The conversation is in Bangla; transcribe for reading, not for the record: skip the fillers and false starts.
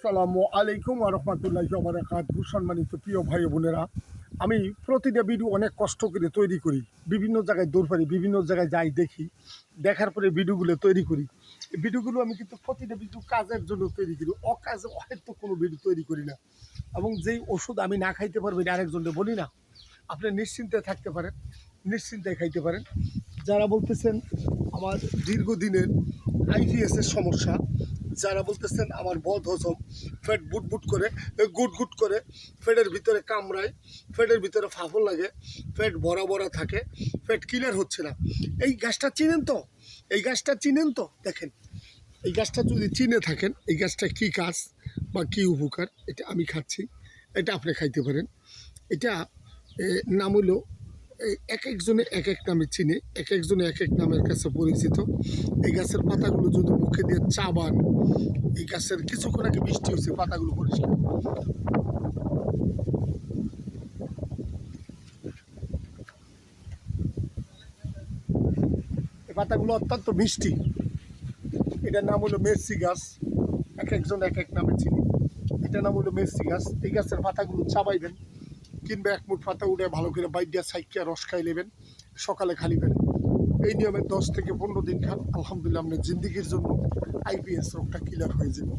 আসসালামু আলাইকুম ওয়া রাহমাতুল্লাহি ওয়া বারাকাতুহু। সম্মানিত প্রিয় ভাই বোনেরা, আমি প্রতিটা ভিডিও অনেক কষ্ট করে তৈরি করি। বিভিন্ন জায়গায় দৌড় পারি, বিভিন্ন জায়গায় যাই, দেখি, দেখার পরে ভিডিওগুলো তৈরি করি। এই ভিডিওগুলো আমি কিন্তু প্রতিটা ভিডিও কাজের জন্য তৈরি করি, অকাজে হয়তো কোনো ভিডিও তৈরি করি না। এবং যেই ওষুধ আমি না খাইতে পারবো এটা আরেকজনকে বলি না। আপনি নিশ্চিন্তে থাকতে পারেন, নিশ্চিন্তে খাইতে পারেন। যারা বলতেছেন আমার দীর্ঘদিনের আইবিএসের সমস্যা, যারা বলতেছেন আমার বদ হজম, পেট বুট করে, গুট করে, পেটের ভিতরে কামড়ায়, পেটের ভিতরে ফাফল লাগে, পেট ভরা থাকে, পেট ক্লিয়ার হচ্ছে না, এই গাছটা চিনেন তো? এই গাছটা চিনেন তো? দেখেন, এই গাছটা যদি চিনে থাকেন, এই গাছটা কী কাজ বা কী উপকার, এটা আমি খাচ্ছি, এটা আপনি খাইতে পারেন। এটা নাম হলো, এক একজনে এক এক নামে চিনে, এক একজনে এক এক নামের কাছে পরিচিত। এই গাছের পাতাগুলো যদি মুখে দিয়ে চাবান, এই গাছের কিছুক্ষণ আগে বৃষ্টি হয়েছে, পাতাগুলো পরিষ্কার। এই পাতাগুলো অত্যন্ত মিষ্টি। এটার নাম হলো মেরসি গাছ, এক একজন এক এক নামে চিনি। এটার নাম হলো মেরসি গাছ। এই গাছের পাতাগুলো চাবাইবেন, কিংবা এক মুঠ পাতা উঠে ভালো করে বাইডিয়া সাইকিয়া রস খাই নেবেন সকালে খালি পেটে। এই নিয়মে 10 থেকে 15 দিন খান, আলহামদুলিল্লাহ আপনার জিন্দিগির জন্য আইবিএস রোগটা ক্লিয়ার হয়ে যাবে।